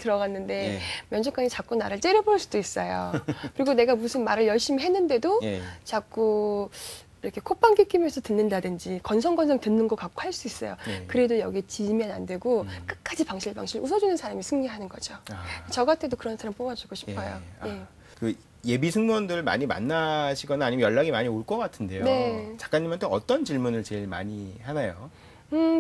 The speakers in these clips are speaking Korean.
들어갔는데 예. 면접관이 자꾸 나를 째려볼 수도 있어요. 그리고 내가 무슨 말을 열심히 했는데도 예. 자꾸 이렇게 콧방귀 끼면서 듣는다든지 건성건성 듣는 것 같고 할 수 있어요. 예. 그래도 여기 지면 안 되고 끝까지 방실방실 웃어주는 사람이 승리하는 거죠. 아. 저 같아도 그런 사람 뽑아주고 싶어요. 예. 예. 그 예비 승무원들 많이 만나시거나 아니면 연락이 많이 올 것 같은데요. 네. 작가님한테 어떤 질문을 제일 많이 하나요?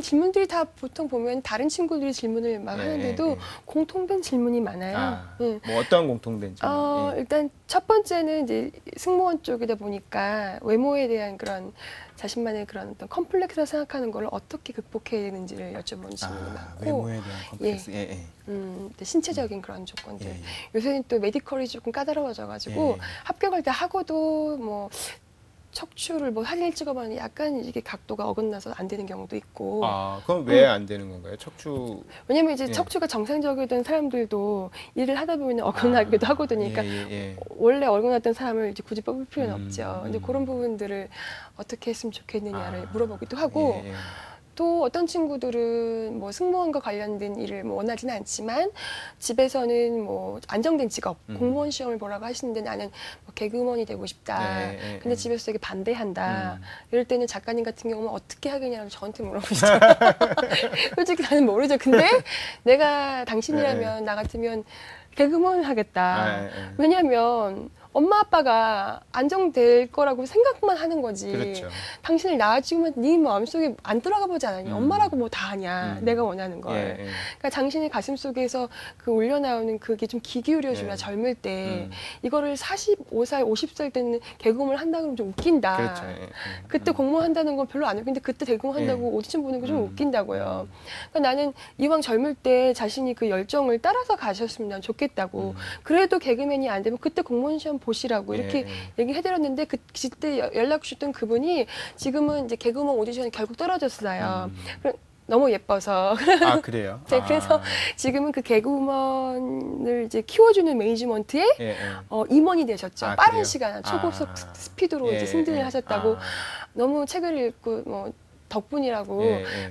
질문들이 다 보통 보면 다른 친구들이 질문을 막 하는데도 공통된 질문이 많아요. 아, 예. 뭐 어떤 공통된 질문? 예. 일단 첫 번째는 이제 승무원 쪽이다 보니까 외모에 대한 그런 자신만의 그런 어떤 컴플렉스라 생각하는 걸 어떻게 극복해야 되는지를 여쭤보는 질문이 많고, 외모에 대한 컴플렉스. 예. 신체적인 그런 조건들. 예. 요새는 또 메디컬이 조금 까다로워져가지고 예. 합격할 때 하고도 뭐 척추를 뭐 사진을 찍어봤는데 약간 이게 각도가 어긋나서 안 되는 경우도 있고. 아, 그럼 왜 안 되는 건가요? 척추. 왜냐면 이제 예. 척추가 정상적이던 사람들도 일을 하다 보면 어긋나기도 하거든요. 그러니까 예. 원래 어긋났던 사람을 이제 굳이 뽑을 필요는 없죠. 근데 그런 부분들을 어떻게 했으면 좋겠느냐를 물어보기도 하고, 예. 또 어떤 친구들은 뭐 승무원과 관련된 일을 뭐 원하지는 않지만 집에서는 뭐 안정된 직업, 공무원 시험을 보라고 하시는데 나는 뭐 개그우먼이 되고 싶다. 근데 집에서 되게 반대한다. 이럴 때는 작가님 같은 경우는 어떻게 하겠냐고 저한테 물어보시죠. 솔직히 나는 모르죠. 근데 내가 당신이라면 나 같으면 개그우먼 하겠다. 왜냐면 엄마 아빠가 안정될 거라고 생각만 하는 거지. 그렇죠. 당신을 낳아주면 네 마음속에 안 들어가 보지 않았니? 엄마라고 뭐 다 아냐. 내가 원하는 걸. 그러니까 당신의 가슴 속에서 그 올려나오는 그게 좀 귀 기울여줘야 젊을 때 이거를 45살, 50살 때는 개그맨을 한다 그러면 좀 웃긴다. 그렇죠. 그때 공무원 한다는 건 별로 안 웃긴데 그때 개그맨 한다고 오디션 보는 거 좀 웃긴다고요. 그러니까 나는 이왕 젊을 때 자신이 그 열정을 따라서 가셨으면 좋겠다고. 그래도 개그맨이 안 되면 그때 공무원 시험 보시라고 이렇게 얘기해드렸는데 그때 연락 주셨던 그분이 지금은 이제 개그우먼 오디션에 결국 떨어졌어요. 너무 예뻐서. 아, 그래요? 네, 그래서 지금은 그 개그우먼을 이제 키워주는 매니지먼트에 임원이 되셨죠. 빠른 그래요? 시간, 초고속 스피드로 이제 승진을 하셨다고 너무 책을 읽고 뭐 덕분이라고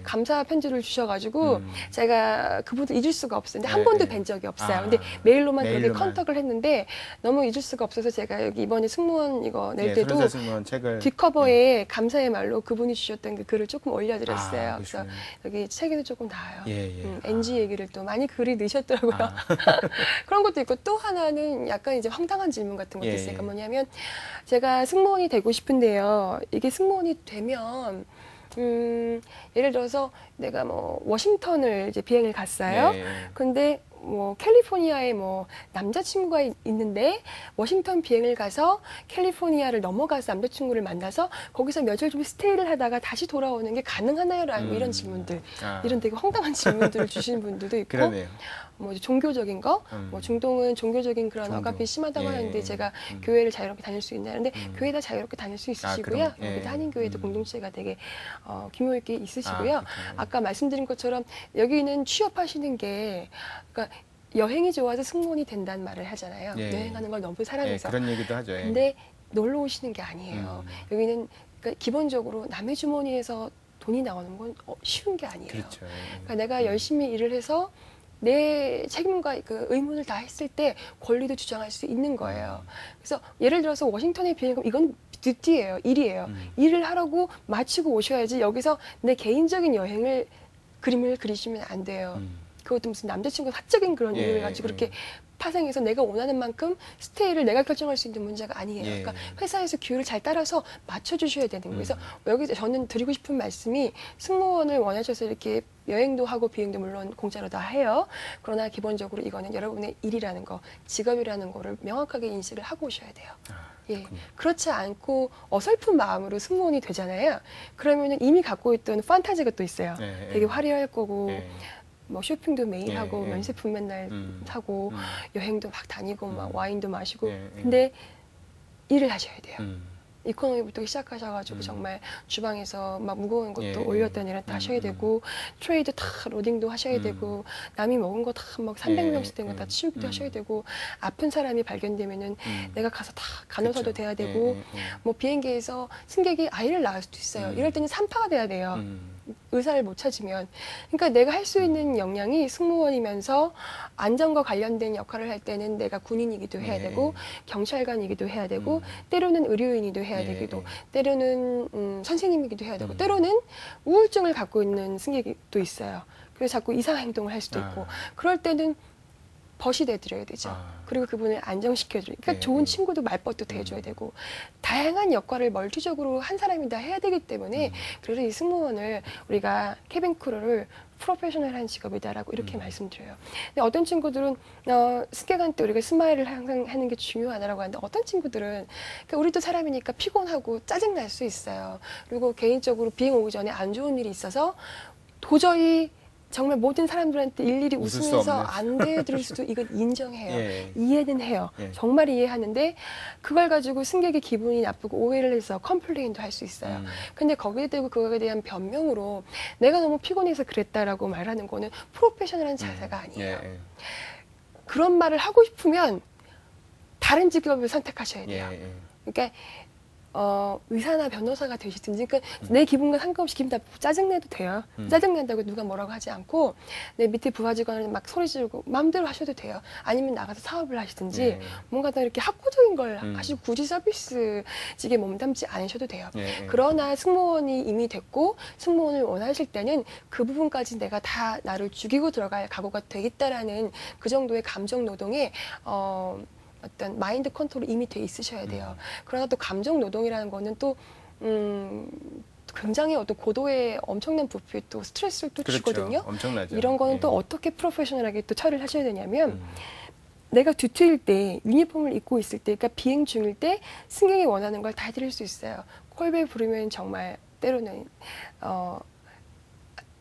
감사 편지를 주셔가지고 제가 그분을 잊을 수가 없어요. 근데 한 번도 뵌 적이 없어요. 근데 메일로만 그렇게 컨택을 했는데 너무 잊을 수가 없어서 제가 여기 이번에 승무원 이거 낼 때도 승무원 책을 뒷커버에 감사의 말로 그분이 주셨던 그 글을 조금 올려드렸어요. 그래서 여기 책에도 조금 나와요. NG 얘기를 또 많이 글이 넣으셨더라고요. 그런 것도 있고 또 하나는 약간 이제 황당한 질문 같은 것도 있으니까 뭐냐면 제가 승무원이 되고 싶은데요. 이게 승무원이 되면 예를 들어서 내가 뭐 워싱턴을 이제 비행을 갔어요. 근데 뭐 캘리포니아에 뭐 남자친구가 있는데 워싱턴 비행을 가서 캘리포니아를 넘어가서 남자친구를 만나서 거기서 며칠 좀 스테이를 하다가 다시 돌아오는 게 가능하나요? 라고 이런 질문들, 이런 되게 황당한 질문들을 주시는 분들도 있고 뭐 종교적인 거, 뭐 중동은 종교적인 그런 억압이 심하다고 하는데 제가 교회를 자유롭게 다닐 수 있나요? 근데 교회 다 자유롭게 다닐 수 있으시고요. 여기도 한인교회도 공동체가 되게 규모 있게 있으시고요. 아까 말씀드린 것처럼 여기는 취업하시는 게 그러니까 여행이 좋아서 승무원이 된다는 말을 하잖아요. 여행하는 걸 너무 사랑해서. 그런 얘기도 하죠. 근데 놀러 오시는 게 아니에요. 여기는 그러니까 기본적으로 남의 주머니에서 돈이 나오는 건 쉬운 게 아니에요. 그렇죠. 그러니까 내가 열심히 일을 해서 내 책임과 그 의무를 다 했을 때 권리도 주장할 수 있는 거예요. 그래서 예를 들어서 워싱턴에 비행하면 이건 듀티예요. 일이에요. 일을 하라고 마치고 오셔야지 여기서 내 개인적인 여행을 그림을 그리시면 안 돼요. 그것도 무슨 남자친구 사적인 그런 이유를 가지고 그렇게 파생해서 내가 원하는 만큼 스테이를 내가 결정할 수 있는 문제가 아니에요. 그러니까 회사에서 규율을 잘 따라서 맞춰주셔야 되는 거예요. 그래서 여기서 저는 드리고 싶은 말씀이 승무원을 원하셔서 이렇게 여행도 하고 비행도 물론 공짜로 다 해요. 그러나 기본적으로 이거는 여러분의 일이라는 거, 직업이라는 거를 명확하게 인식을 하고 오셔야 돼요. 그렇지 않고 어설픈 마음으로 승무원이 되잖아요. 그러면은 이미 갖고 있던 판타지가 또 있어요. 되게 화려할 거고 뭐 쇼핑도 매일 하고 면세품 맨날 사고 여행도 막 다니고 막 와인도 마시고 근데 일을 하셔야 돼요. 이코노미부터 시작하셔가지고 정말 주방에서 막 무거운 것도 올렸다 내렸다 하셔야 되고 트레이드 다 로딩도 하셔야 되고 남이 먹은 거 다 막 300명씩 된 거 다 치우기도 하셔야 되고 아픈 사람이 발견되면은 내가 가서 다 간호사도 돼야 되고 뭐 비행기에서 승객이 아이를 낳을 수도 있어요. 이럴 때는 산파가 돼야 돼요. 의사를 못 찾으면, 그러니까 내가 할 수 있는 역량이 승무원이면서 안전과 관련된 역할을 할 때는 내가 군인이기도 해야 되고 경찰관이기도 해야 되고 때로는 의료인이기도 해야 되기도 때로는 선생님이기도 해야 되고 때로는 우울증을 갖고 있는 승객도 있어요. 그래서 자꾸 이상한 행동을 할 수도 있고 그럴 때는 벗이 돼드려야 되죠. 그리고 그분을 안정시켜줘야 그러니까 좋은 친구도 말벗도 돼줘야 되고 다양한 역할을 멀티적으로 한 사람이 다 해야 되기 때문에 그래서 이 승무원을 우리가 캐빈 크루를 프로페셔널한 직업이다라고 이렇게 말씀드려요. 근데 어떤 친구들은 승객한 때 우리가 스마일을 항상 하는 게 중요하다라고 하는데 어떤 친구들은 그러니까 우리도 사람이니까 피곤하고 짜증 날 수 있어요. 그리고 개인적으로 비행 오기 전에 안 좋은 일이 있어서 도저히 정말 모든 사람들한테 일일이 웃으면서 안 대해드릴 수도 이건 인정해요. 이해는 해요. 정말 이해하는데 그걸 가지고 승객의 기분이 나쁘고 오해를 해서 컴플레인도 할 수 있어요. 근데 거기에 대고 그거에 대한 변명으로 내가 너무 피곤해서 그랬다라고 말하는 거는 프로페셔널한 자세가 아니에요. 그런 말을 하고 싶으면 다른 직업을 선택하셔야 돼요. 그러니까 의사나 변호사가 되시든지, 그러니까 내 기분과 상관없이 기분 나쁘고 짜증내도 돼요. 짜증낸다고 누가 뭐라고 하지 않고 내 밑에 부하 직원을 막 소리 지르고 마음대로 하셔도 돼요. 아니면 나가서 사업을 하시든지 뭔가 더 이렇게 학구적인 걸 하시고 굳이 서비스직에 몸담지 않으셔도 돼요. 그러나 승무원이 이미 됐고 승무원을 원하실 때는 그 부분까지 내가 다 나를 죽이고 들어갈 각오가 되겠다라는 그 정도의 감정 노동에 어떤 마인드 컨트롤이 이미 돼 있으셔야 돼요. 그러나 또 감정 노동이라는 거는 또 굉장히 어떤 고도의 엄청난 부피의 또 스트레스를 또 주거든요. 엄청나죠. 이런 거는 또 어떻게 프로페셔널하게 또 처리를 하셔야 되냐면 내가 듀티일 때 유니폼을 입고 있을 때, 그러니까 비행 중일 때 승객이 원하는 걸 다 해드릴 수 있어요. 콜벨 부르면 정말 때로는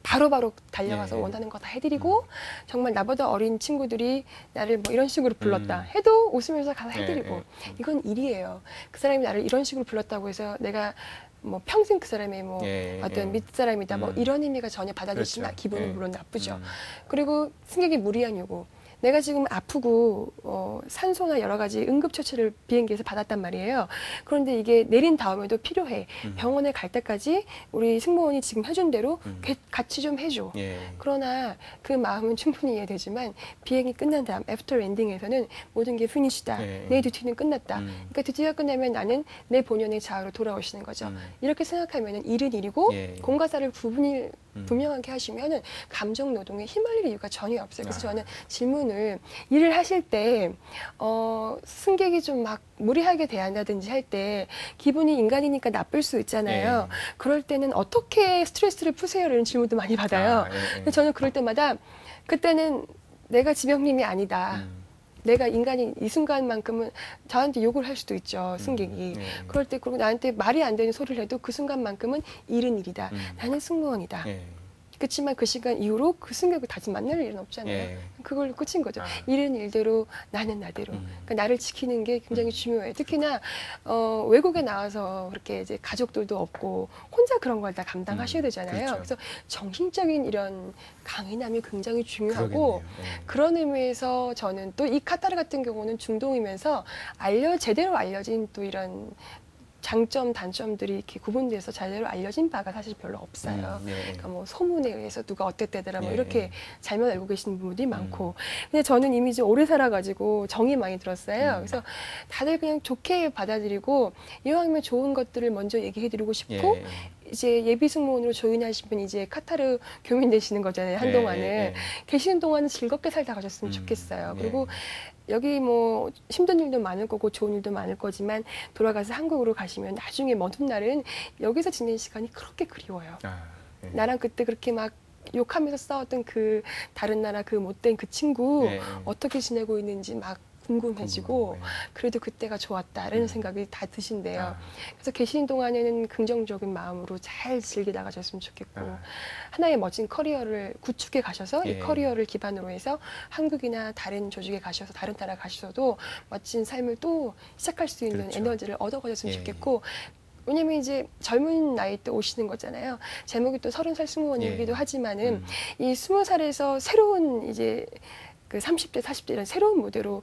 바로바로 달려가서 원하는 거 다 해드리고 정말 나보다 어린 친구들이 나를 뭐 이런 식으로 불렀다 해도 웃으면서 가서 해드리고 이건 일이에요. 그 사람이 나를 이런 식으로 불렀다고 해서 내가 뭐 평생 그 사람의 뭐 어떤 밑사람이다 뭐 이런 의미가 전혀 받아들이지만 기분은 물론 나쁘죠. 그리고 승객이 무리한 요구. 내가 지금 아프고 산소나 여러 가지 응급처치를 비행기에서 받았단 말이에요. 그런데 이게 내린 다음에도 필요해. 병원에 갈 때까지 우리 승무원이 지금 해준 대로 같이 좀 해줘. 그러나 그 마음은 충분히 이해되지만 비행이 끝난 다음 애프터 랜딩에서는 모든 게 피니시다. 내 듀티는 끝났다. 그러니까 듀티가 끝나면 나는 내 본연의 자아로 돌아오시는 거죠. 이렇게 생각하면 일은 일이고 공과사를 구분이 분명하게 하시면은 감정 노동에 휘말릴 이유가 전혀 없어요. 그래서 저는 질문을 일을 하실 때 승객이 좀 막 무리하게 대한다든지 할 때 기분이 인간이니까 나쁠 수 있잖아요. 그럴 때는 어떻게 스트레스를 푸세요? 이런 질문도 많이 받아요. 근데 저는 그럴 때마다 그때는 내가 지명님이 아니다. 내가 인간이 이 순간만큼은 저한테 욕을 할 수도 있죠, 승객이. 그럴 때 그리고 나한테 말이 안 되는 소리를 해도 그 순간만큼은 일은 일이다. 나는 승무원이다. 그렇지만 그 시간 이후로 그 승객을 다시 만날 일은 없잖아요. 그걸로 끝인 거죠. 일은 일대로 나는 나대로. 그러니까 나를 지키는 게 굉장히 중요해요. 특히나 외국에 나와서 그렇게 이제 가족들도 없고 혼자 그런 걸 다 감당하셔야 되잖아요. 그렇죠. 그래서 정신적인 이런 강인함이 굉장히 중요하고 그런 의미에서 저는 또 이 카타르 같은 경우는 중동이면서 제대로 알려진 또 이런 장점, 단점들이 이렇게 구분돼서 제대로 알려진 바가 사실 별로 없어요. 그러니까 뭐 소문에 의해서 누가 어땠대더라 뭐 이렇게 잘못 알고 계시는 분들이 많고. 근데 저는 이미 이제 오래 살아가지고 정이 많이 들었어요. 그래서 다들 그냥 좋게 받아들이고 이왕이면 좋은 것들을 먼저 얘기해드리고 싶고 이제 예비 승무원으로 조인하신 분이 이제 카타르 교민 되시는 거잖아요. 한동안은. 계시는 동안은 즐겁게 살다 가셨으면 좋겠어요. 그리고 여기 뭐 힘든 일도 많을 거고 좋은 일도 많을 거지만 돌아가서 한국으로 가시면 나중에 먼 훗날은 여기서 지낸 시간이 그렇게 그리워요. 나랑 그때 그렇게 막 욕하면서 싸웠던 그 다른 나라 그 못된 그 친구 어떻게 지내고 있는지 막 궁금해지고 그래도 그때가 좋았다라는 생각이 다 드신대요. 그래서 계시는 동안에는 긍정적인 마음으로 잘 즐기 나가셨으면 좋겠고 하나의 멋진 커리어를 구축해 가셔서 이 커리어를 기반으로 해서 한국이나 다른 조직에 가셔서 다른 나라 가셔도 멋진 삶을 또 시작할 수 있는 에너지를 얻어가셨으면 좋겠고 왜냐면 이제 젊은 나이 때 오시는 거잖아요. 제목이 또 30살 승무원이기도 하지만은 이 20살에서 새로운 이제 그 30대, 40대 이런 새로운 무대로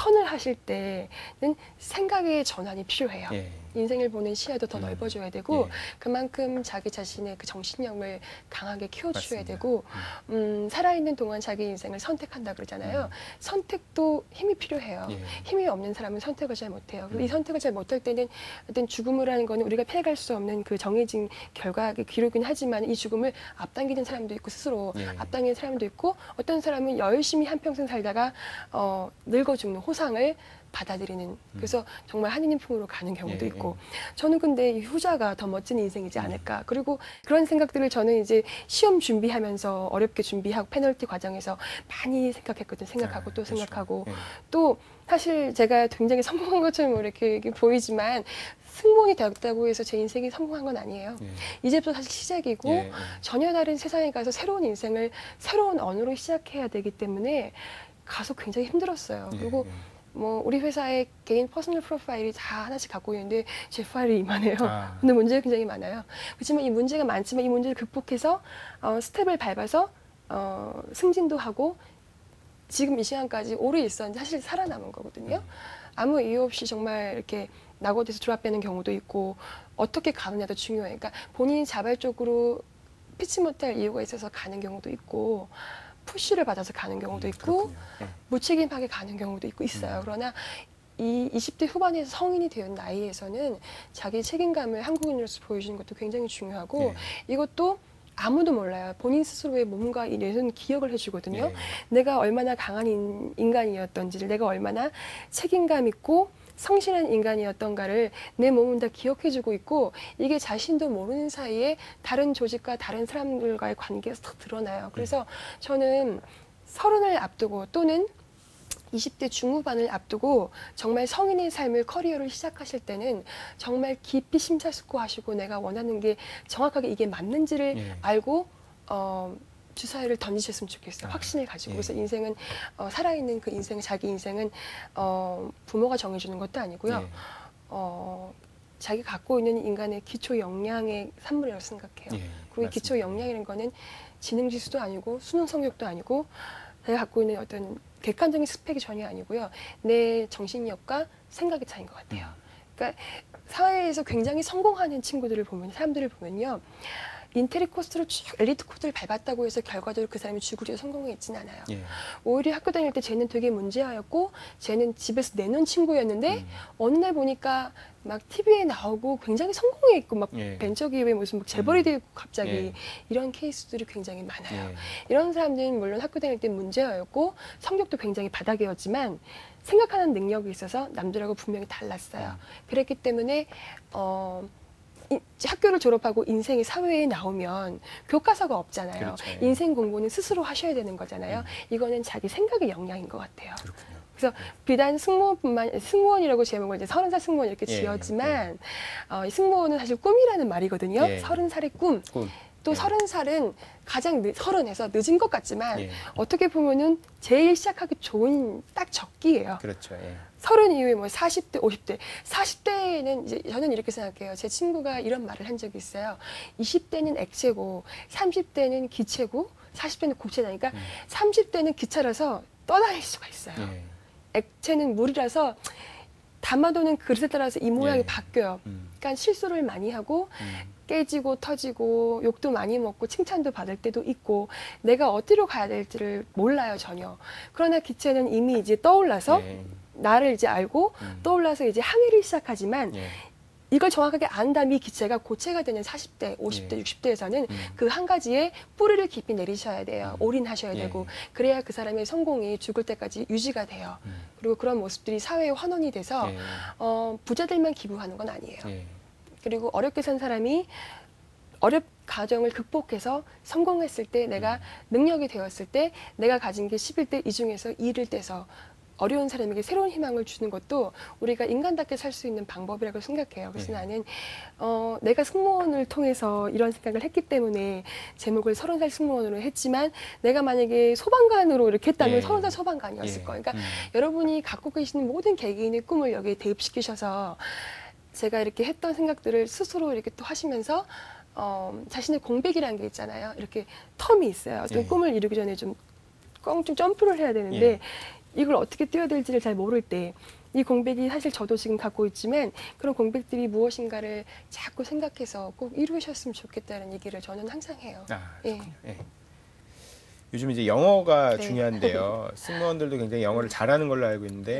턴을 하실 때는 생각의 전환이 필요해요. 예. 인생을 보는 시야도 더 넓어져야 되고 예. 그만큼 자기 자신의 그 정신력을 강하게 키워주셔야 맞습니다. 되고 살아있는 동안 자기 인생을 선택한다 그러잖아요. 선택도 힘이 필요해요. 예. 힘이 없는 사람은 선택을 잘 못해요. 그리고 이 선택을 잘 못할 때는 어떤 죽음을 하는 거는 우리가 피해갈 수 없는 그 정해진 결과의 기록이긴 하지만 이 죽음을 앞당기는 사람도 있고 스스로 예. 앞당기는 사람도 있고 어떤 사람은 열심히 한평생 살다가 늙어 죽는 호상을 받아들이는 그래서 정말 하느님 품으로 가는 경우도 예, 있고 저는 근데 이 후자가 더 멋진 인생이지 않을까. 그리고 그런 생각들을 저는 이제 시험 준비하면서 어렵게 준비하고 페널티 과정에서 많이 생각했거든. 생각하고 또 그렇죠. 생각하고 예. 또 사실 제가 굉장히 성공한 것처럼 이렇게 보이지만 승무원이 되었다고 해서 제 인생이 성공한 건 아니에요. 예. 이제부터 사실 시작이고 예, 예. 전혀 다른 세상에 가서 새로운 인생을 새로운 언어로 시작해야 되기 때문에 가서 굉장히 힘들었어요. 예, 그리고 예. 뭐 우리 회사의 개인 퍼스널 프로파일이 다 하나씩 갖고 있는데 제 파일이 이만해요. 아. 근데 문제가 굉장히 많아요. 그렇지만 이 문제가 많지만 이 문제를 극복해서 스텝을 밟아서 승진도 하고 지금 이 시간까지 오래 있었는데 사실 살아남은 거거든요. 아무 이유 없이 정말 이렇게 낙오돼서 드랍 빼는 경우도 있고 어떻게 가느냐도 중요해요. 그러니까 본인이 자발적으로 피치 못할 이유가 있어서 가는 경우도 있고 푸시를 받아서 가는 경우도 있고 그렇군요. 예. 무책임하게 가는 경우도 있고 있어요. 그러나 이 20대 후반에서 성인이 된 나이에서는 자기 책임감을 한국인으로서 보여주는 것도 굉장히 중요하고 이것도 아무도 몰라요. 본인 스스로의 몸과 이 뇌는 기억을 해주거든요. 예. 내가 얼마나 강한 인간이었던지를 내가 얼마나 책임감 있고 성실한 인간이었던가를 내 몸은 다 기억해주고 있고 이게 자신도 모르는 사이에 다른 조직과 다른 사람들과의 관계에서 더 드러나요. 그래서 저는 30을 앞두고 또는 20대 중후반을 앞두고 정말 성인의 삶을 커리어를 시작하실 때는 정말 깊이 심사숙고하시고 내가 원하는 게 정확하게 이게 맞는지를 예. 알고 주사위를 던지셨으면 좋겠어요. 확신을 가지고. 예. 그래서 인생은 살아있는 그 인생, 자기 인생은 부모가 정해주는 것도 아니고요. 예. 자기 갖고 있는 인간의 기초 역량의 산물이라고 생각해요. 예. 그리고 이 기초 역량이라는 거는 지능 지수도 아니고 수능 성적도 아니고 내가 갖고 있는 어떤 객관적인 스펙이 전혀 아니고요. 내 정신력과 생각의 차이인 것 같아요. 그러니까 사회에서 굉장히 성공하는 친구들을 보면 사람들을 보면요. 인테리 코스로 쭉 엘리트 코스를 밟았다고 해서 결과적으로 그 사람이 죽으려 성공했진 않아요. 예. 오히려 학교 다닐 때 쟤는 되게 문제아였고 쟤는 집에서 내놓은 친구였는데 어느 날 보니까 막 TV에 나오고 굉장히 성공해 있고 막 예. 벤처기업에 무슨 막 재벌이 되고 갑자기 예. 이런 케이스들이 굉장히 많아요. 예. 이런 사람들은 물론 학교 다닐 때 문제였고 성적도 굉장히 바닥이었지만 생각하는 능력이 있어서 남들하고 분명히 달랐어요. 그랬기 때문에 학교를 졸업하고 인생이 사회에 나오면 교과서가 없잖아요. 그렇죠. 예. 인생 공부는 스스로 하셔야 되는 거잖아요. 이거는 자기 생각의 역량인 것 같아요. 그렇군요. 그래서 비단 승무원이라고 제목을 이제 30살 승무원 이렇게 예, 지었지만 이 승무원은 사실 꿈이라는 말이거든요. 예. 30살의 꿈. 꿈. 또 예. 30살은 가장 30에서 늦은 것 같지만 예. 어떻게 보면은 제일 시작하기 좋은 딱 적기예요. 그렇죠. 예. 30 이후에 뭐 40대, 50대, 40대는 이제 저는 이렇게 생각해요. 제 친구가 이런 말을 한 적이 있어요. 20대는 액체고 30대는 기체고 40대는 고체다니까 30대는 기차라서 떠다닐 수가 있어요. 예. 액체는 물이라서 담아두는 그릇에 따라서 이 모양이 예. 바뀌어요. 그러니까 실수를 많이 하고 깨지고 터지고 욕도 많이 먹고 칭찬도 받을 때도 있고 내가 어디로 가야 될지를 몰라요 전혀. 그러나 기체는 이미 이제 떠올라서 예. 나를 이제 알고 떠올라서 이제 항해를 시작하지만 예. 이걸 정확하게 안 다음에 이 기체가 고체가 되는 40대, 50대, 예. 60대에서는 그 한 가지에 뿌리를 깊이 내리셔야 돼요. 올인하셔야 예. 되고 그래야 그 사람의 성공이 죽을 때까지 유지가 돼요. 그리고 그런 모습들이 사회의 환원이 돼서 예. 부자들만 기부하는 건 아니에요. 예. 그리고 어렵게 산 사람이 가정을 극복해서 성공했을 때 내가 능력이 되었을 때 내가 가진 게 11대 이 중에서 2를 떼서 어려운 사람에게 새로운 희망을 주는 것도 우리가 인간답게 살 수 있는 방법이라고 생각해요. 그래서 예. 나는 내가 승무원을 통해서 이런 생각을 했기 때문에 제목을 30살 승무원으로 했지만 내가 만약에 소방관으로 이렇게 했다면 예. 30살 소방관이었을 예. 거예요. 그러니까 여러분이 갖고 계시는 모든 개개인의 꿈을 여기에 대입시키셔서 제가 이렇게 했던 생각들을 스스로 이렇게 또 하시면서 자신의 공백이라는 게 있잖아요. 이렇게 텀이 있어요. 어떤 예. 꿈을 이루기 전에 좀 점프를 해야 되는데 예. 이걸 어떻게 뛰어들지를 잘 모를 때 이 공백이 사실 저도 지금 갖고 있지만 그런 공백들이 무엇인가를 자꾸 생각해서 꼭 이루셨으면 좋겠다는 얘기를 저는 항상 해요. 예. 예. 요즘 이제 영어가 네. 중요한데요. 승무원들도 굉장히 영어를 잘하는 걸로 알고 있는데